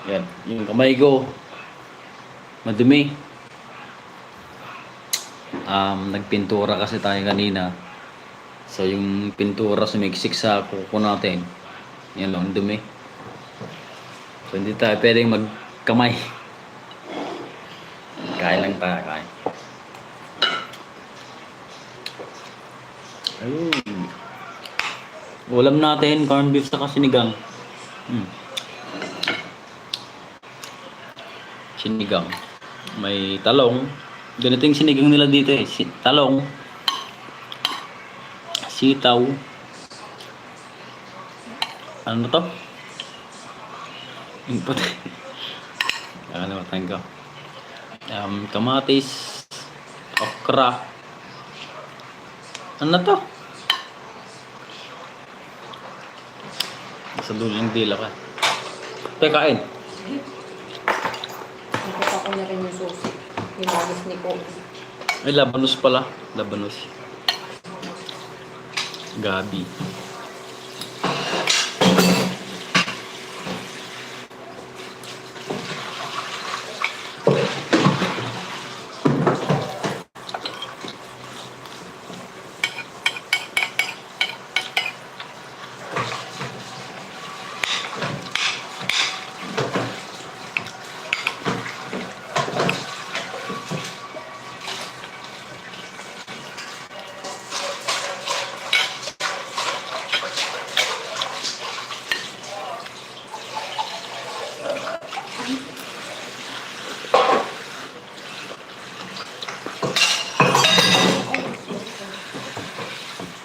Yan. Yung kamay ko, madumi. Nagpintura kasi tayo kanina. So, yung pintura sumiksik sa kuko natin. Yan lang, dumi. So, hindi tayo pwedeng magkamay. Kain lang tayo, kain. Ayun. Ulam natin, corned beef sa sinigang. Sinigang. May talong. Ganito yung sinigang nila dito eh. Talong. Sitaw. Ano to? Yung puti. Nakalimutan ko. Kamatis. Okra. Ano to? Sa dulo ng dila ka. Teka, kain. Nakita ko na rin yung susi. Hinagis ni ko. Ay, labanos pala. Labanos. Gabi.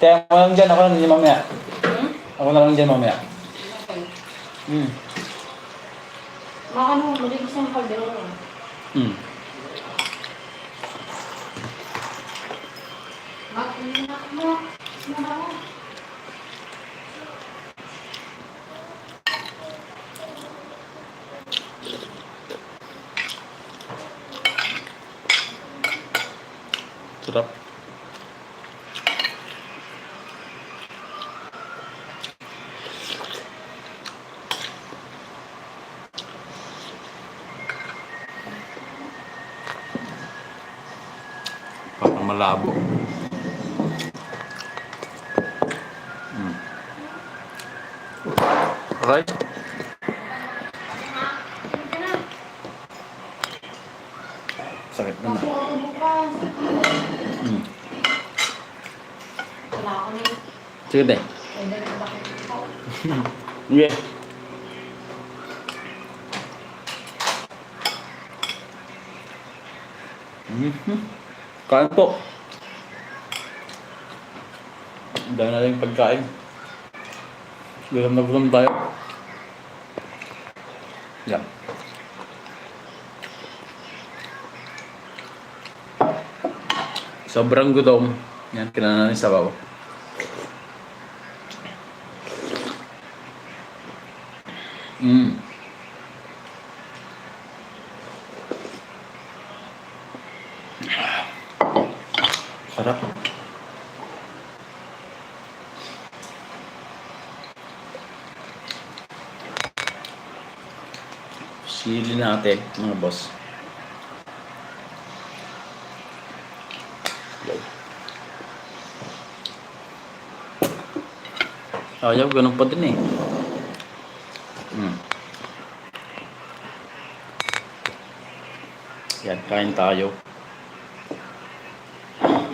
Kaya ako lang dyan, ako lang dyan mamaya. Ako na lang dyan mamaya. Okay. Ano, maligis ng kaldero. Mag-inak mo. Sarap. Parang malabo. Alright. Sakit na na. Wala ako na yun. Sige, de. Pwede na ba ako? Yeah. Kain po. Ang dami natin pagkain. Gutom na gutom tayo. Yan. Sobrang gutom. Yan, kailangan natin sabaw. Sarap. Sili natin, mga boss. Ayaw, ganun pa din eh. Yan, kain tayo.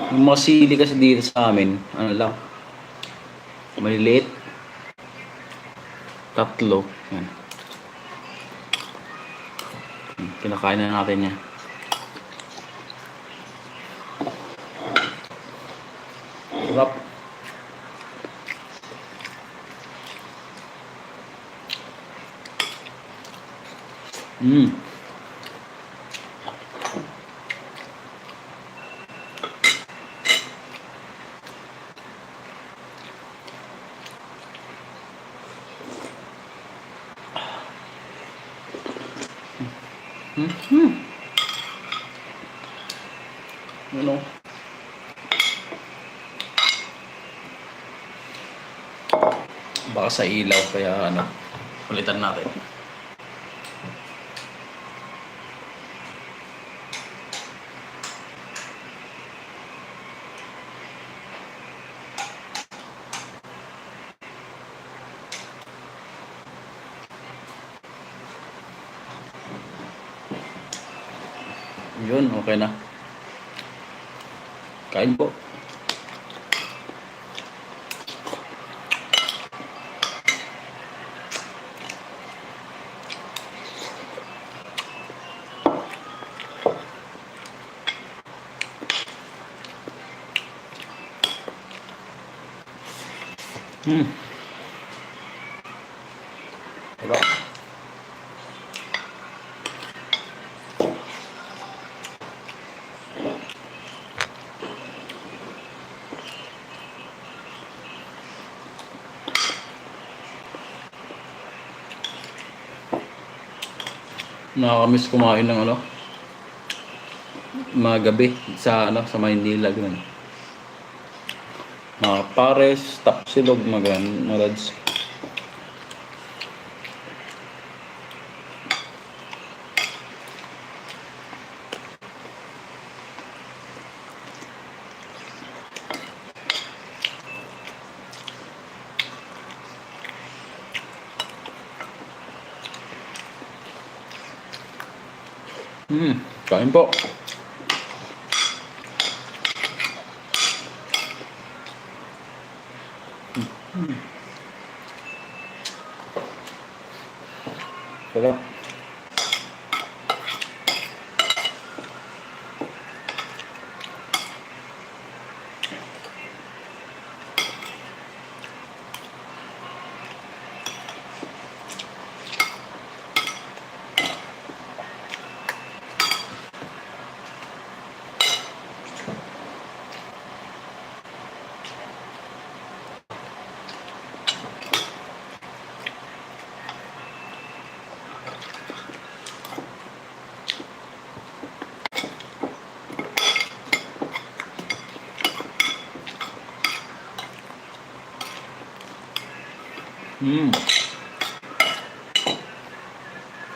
Yung mga sili kasi dito sa amin, ano lang, maliliit. 3. Yan. Kinakain na natin yan. Sarap. Ano? Baka sa ilaw, kaya ano, ulitan natin. Yun, okay na. Kain po. Hmm. Diba? Nakakamiss kumain ng ano, mga gabi sa Maynila ganun. Mga pares, tapsilog, mga ganun, mga lads. Kain po. Sarap.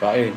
Kain.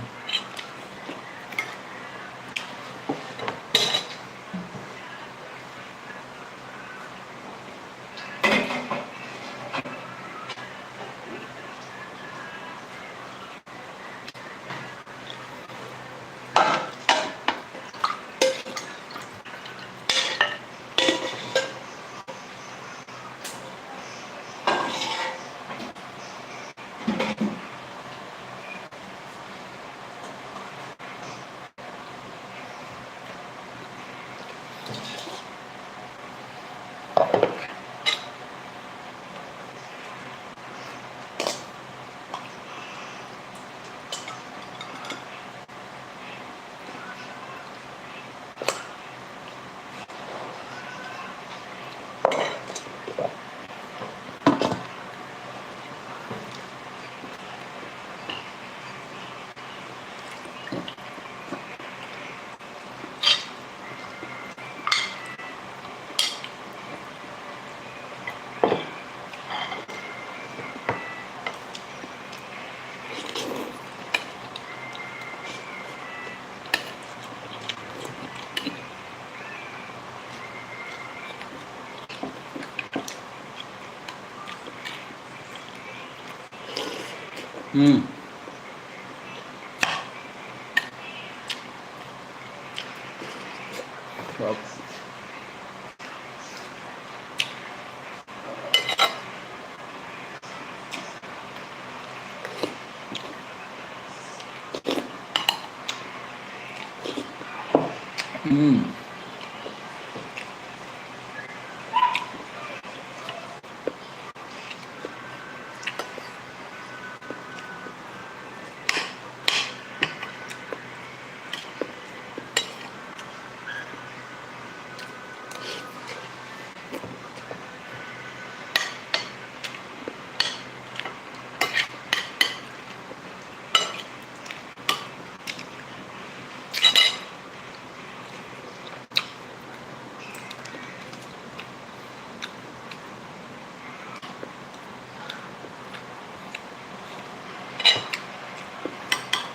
Sarap. Mm.